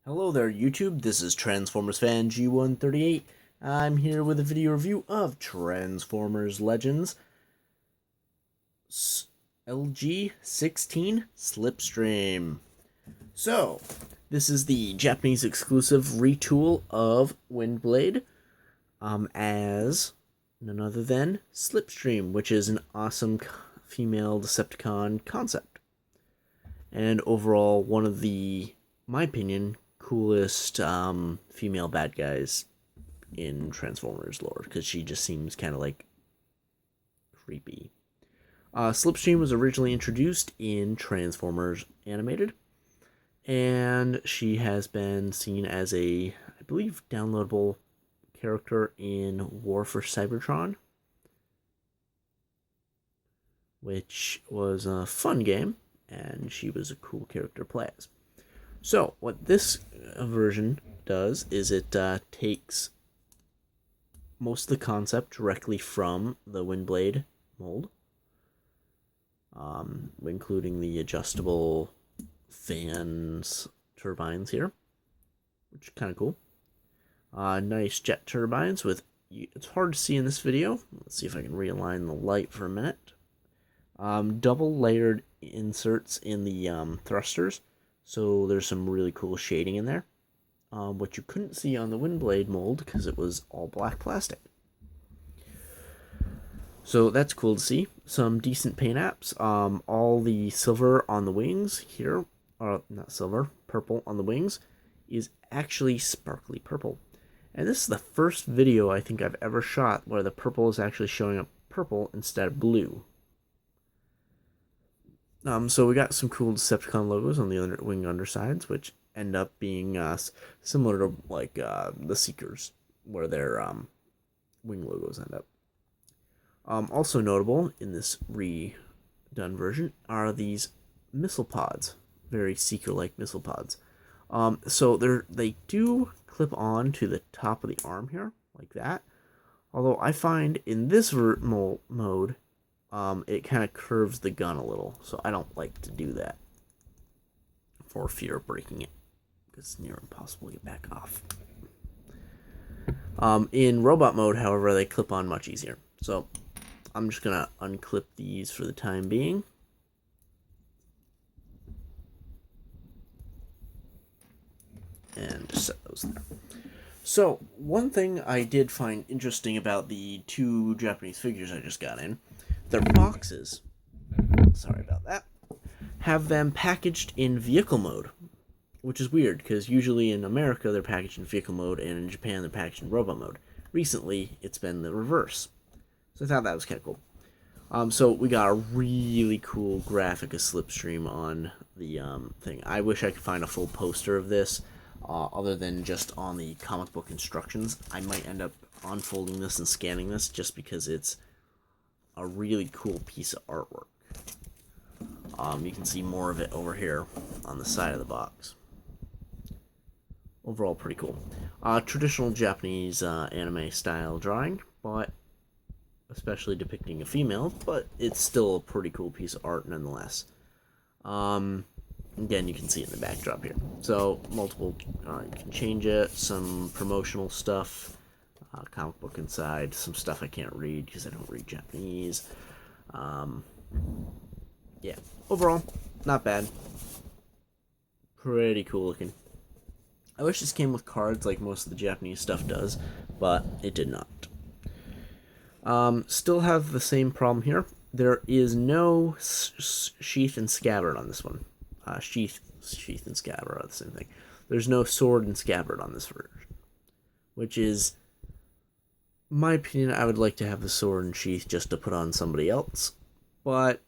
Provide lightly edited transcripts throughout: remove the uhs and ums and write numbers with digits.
Hello there, YouTube. This is Transformers fan G138. I'm here with a video review of Transformers Legends LG16 Slipstream. So, this is the Japanese exclusive retool of Windblade as none other than Slipstream, which is an awesome female Decepticon concept. And overall, one of the, my opinion, coolest female bad guys in Transformers lore, because she just seems kind of like creepy. Slipstream was originally introduced in Transformers Animated, and she has been seen as a, I believe, downloadable character in War for Cybertron, which was a fun game, and she was a cool character to play as. So, what this version does is it takes most of the concept directly from the Windblade mold, including the adjustable fans turbines here, which is kind of cool. Nice jet turbines with, it's hard to see in this video. Let's see if I can realign the light for a minute. Double layered inserts in the thrusters. So there's some really cool shading in there, what you couldn't see on the Windblade mold because it was all black plastic. So that's cool to see. Some decent paint apps. All the silver on the wings here, or not silver, purple on the wings, is actually sparkly purple. And this is the first video I think I've ever shot where the purple is actually showing up purple instead of blue. So we got some cool Decepticon logos on the wing undersides, which end up being similar to like the Seekers, where their wing logos end up. Also notable in this redone version are these missile pods, very Seeker-like missile pods. So they do clip on to the top of the arm here, like that. Although I find in this mode, it kind of curves the gun a little, so I don't like to do that for fear of breaking it, because it's near impossible to get back off. In robot mode, however, they clip on much easier. So I'm just going to unclip these for the time being. And just set those there. So, one thing I did find interesting about the two Japanese figures I just got in, their boxes, sorry about that, have them packaged in vehicle mode, which is weird because usually in America they're packaged in vehicle mode and in Japan they're packaged in robot mode. Recently it's been the reverse, so I thought that was kind of cool. So we got a really cool graphic of Slipstream on the thing. I wish I could find a full poster of this, other than just on the comic book instructions. I might end up unfolding this and scanning this just because it's a really cool piece of artwork. You can see more of it over here on the side of the box. Overall, pretty cool. Traditional Japanese anime style drawing, but especially depicting a female, but it's still a pretty cool piece of art nonetheless. Again, you can see it in the backdrop here. So, multiple, you can change it, some promotional stuff, comic book inside, some stuff I can't read because I don't read Japanese. Yeah, overall, not bad. Pretty cool looking. I wish this came with cards like most of the Japanese stuff does, but it did not. Still have the same problem here. There is no sheath and scabbard on this one. Sheath and scabbard are the same thing. There's no sword and scabbard on this version, which is, in my opinion, I would like to have the sword and sheath just to put on somebody else, but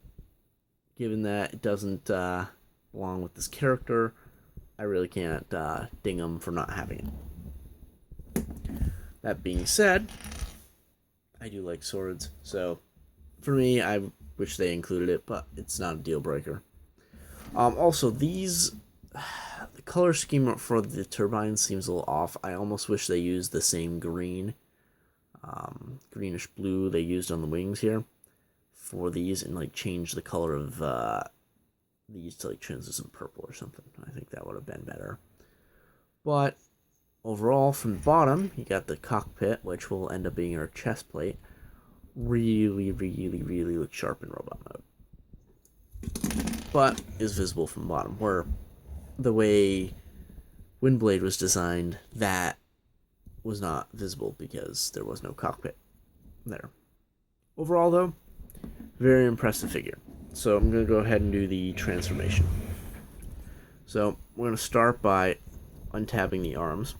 given that it doesn't belong with this character, I really can't ding them for not having it. That being said, I do like swords, so for me, I wish they included it, but it's not a deal breaker. Also, the color scheme for the turbines seems a little off. I almost wish they used the same green, greenish blue they used on the wings here for these, and like change the color of these to like translucent purple or something. I think that would have been better. But overall, from the bottom, you got the cockpit, which will end up being your chest plate. Really, really, really look sharp in robot mode. But is visible from the bottom, where the way Windblade was designed, that was not visible because there was no cockpit there. Overall, though, very impressive figure. So I'm going to go ahead and do the transformation. So we're going to start by untabbing the arms.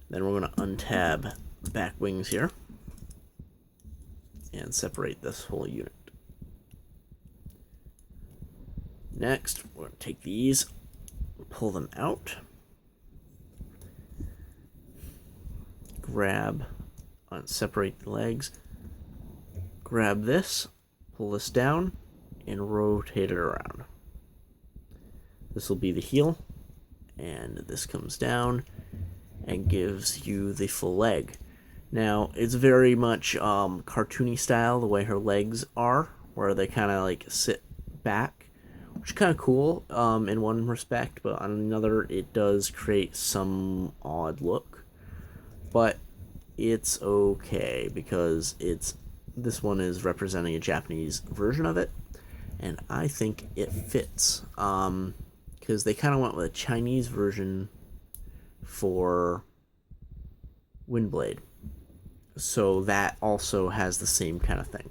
Then we're going to untab the back wings here and separate this whole unit. Next, we're going to take these, pull them out, grab, separate the legs, grab this, pull this down, and rotate it around. This will be the heel, and this comes down and gives you the full leg. Now, it's very much cartoony style, the way her legs are, where they kind of like sit back, which is kind of cool in one respect, but on another, it does create some odd look. But it's okay because this one is representing a Japanese version of it, and I think it fits because they kind of went with a Chinese version for Windblade, so that also has the same kind of thing.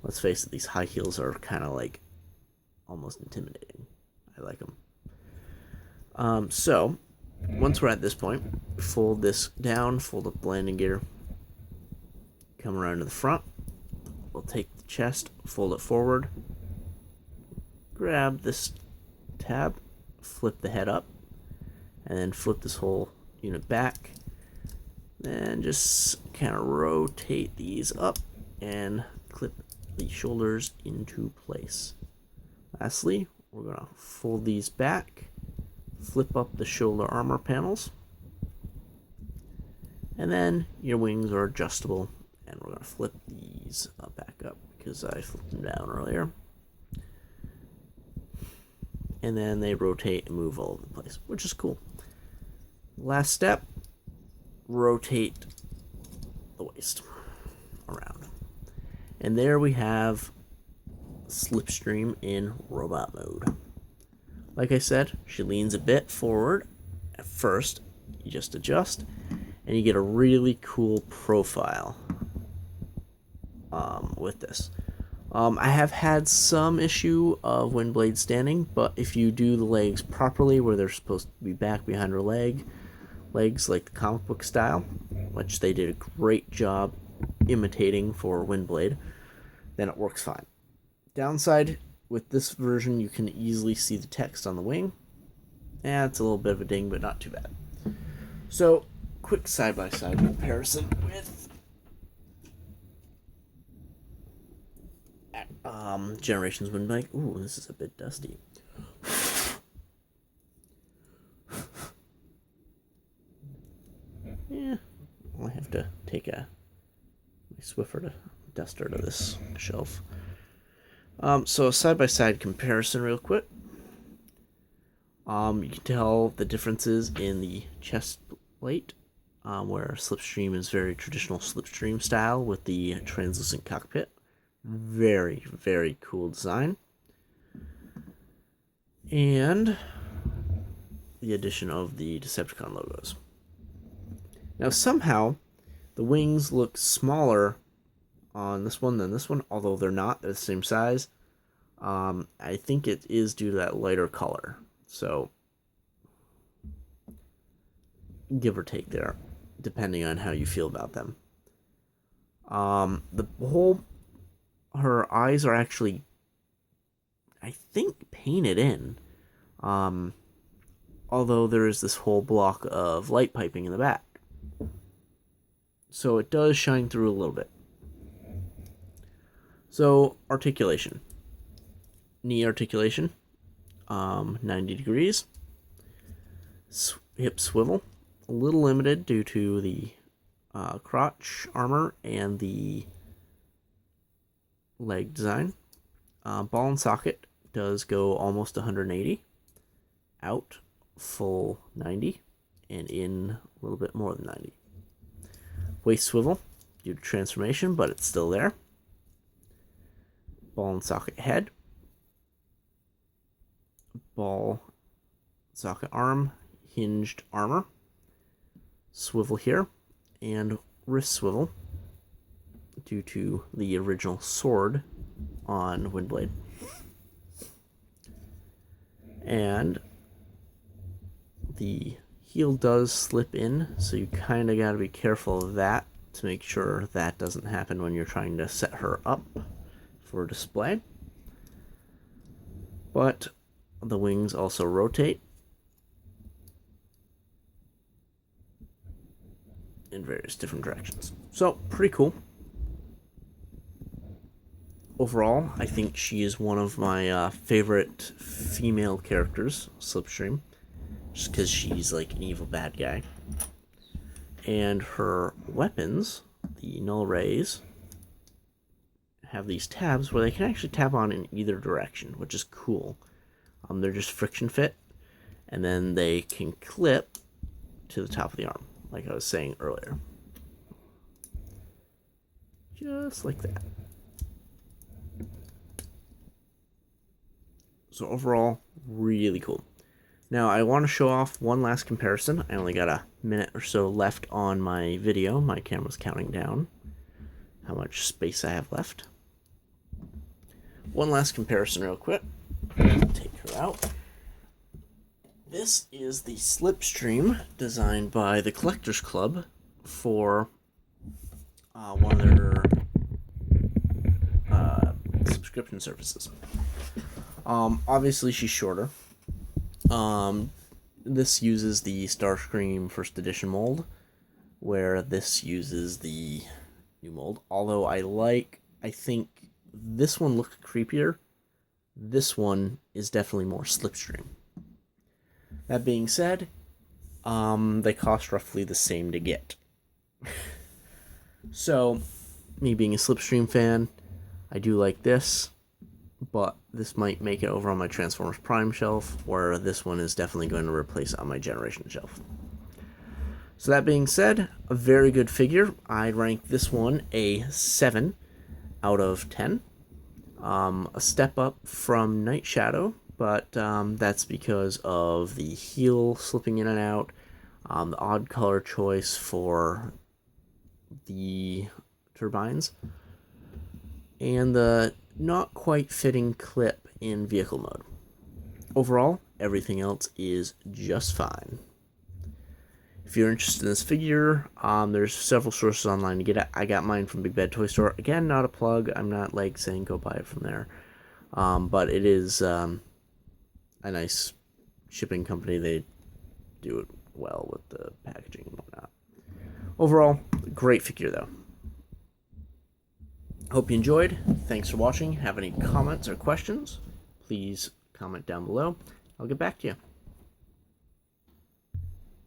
Let's face it, these high heels are kind of like almost intimidating. I like them. So once we're at this point, fold this down, fold up the landing gear, come around to the front. We'll take the chest, fold it forward, grab this tab, flip the head up, and then flip this whole unit back. Then just kind of rotate these up and clip the shoulders into place. Lastly, we're going to fold these back, flip up the shoulder armor panels, and then your wings are adjustable, and we're going to flip these back up because I flipped them down earlier. And then they rotate and move all over the place, which is cool. Last step, rotate the waist around. And there we have Slipstream in robot mode. Like I said, she leans a bit forward. At first, you just adjust, and you get a really cool profile with this. I have had some issue of Windblade standing, but if you do the legs properly, where they're supposed to be back behind her legs like the comic book style, which they did a great job imitating for Windblade, then it works fine. Downside, with this version, you can easily see the text on the wing. It's a little bit of a ding, but not too bad. So, quick side-by-side comparison with Generations Windblade. Ooh, this is a bit dusty. Yeah, I'll have to take my Swiffer duster to this shelf. So a side-by-side comparison real quick. You can tell the differences in the chest plate, where Slipstream is very traditional Slipstream style with the translucent cockpit. Very, very cool design. And the addition of the Decepticon logos. Now somehow, the wings look smaller on this one than this one, although they're not. They're the same size. I think it is due to that lighter color. So, give or take there, depending on how you feel about them. Her eyes are actually, I think, painted in. Although there is this whole block of light piping in the back. So it does shine through a little bit. So, articulation. Knee articulation, 90 degrees. Hip swivel, a little limited due to the crotch armor and the leg design. Ball and socket does go almost 180. Out full 90 and in a little bit more than 90. Waist swivel due to transformation, but it's still there. Ball and socket head. Ball, socket arm, hinged armor. Swivel here, and wrist swivel due to the original sword on Windblade. And the heel does slip in, so you kind of got to be careful of that to make sure that doesn't happen when you're trying to set her up for display. But the wings also rotate in various different directions. So, pretty cool. Overall, I think she is one of my favorite female characters, Slipstream, just because she's like an evil bad guy. And her weapons, the null rays, have these tabs where they can actually tab on in either direction, which is cool. They're just friction fit, and then they can clip to the top of the arm, like I was saying earlier. Just like that. So overall, really cool. Now I want to show off one last comparison. I only got a minute or so left on my video. My camera's counting down how much space I have left. One last comparison real quick. Take her out. This is the Slipstream designed by the Collectors Club for one of their subscription services. Obviously she's shorter. This uses the Starscream first edition mold, where this uses the new mold. Although I think this one looks creepier. This one is definitely more Slipstream. That being said, they cost roughly the same to get. So, me being a Slipstream fan, I do like this, but this might make it over on my Transformers Prime shelf, where this one is definitely going to replace it on my Generation shelf. So that being said, a very good figure. I'd rank this one a 7 out of 10. A step up from Night Shadow, but that's because of the heel slipping in and out, the odd color choice for the turbines, and the not quite fitting clip in vehicle mode. Overall, everything else is just fine. If you're interested in this figure, there's several sources online to get it. I got mine from Big Bad Toy Store. Again, not a plug. I'm not like saying go buy it from there. But it is a nice shipping company. They do it well with the packaging and whatnot. Overall, great figure though. Hope you enjoyed. Thanks for watching. Have any comments or questions, please comment down below. I'll get back to you.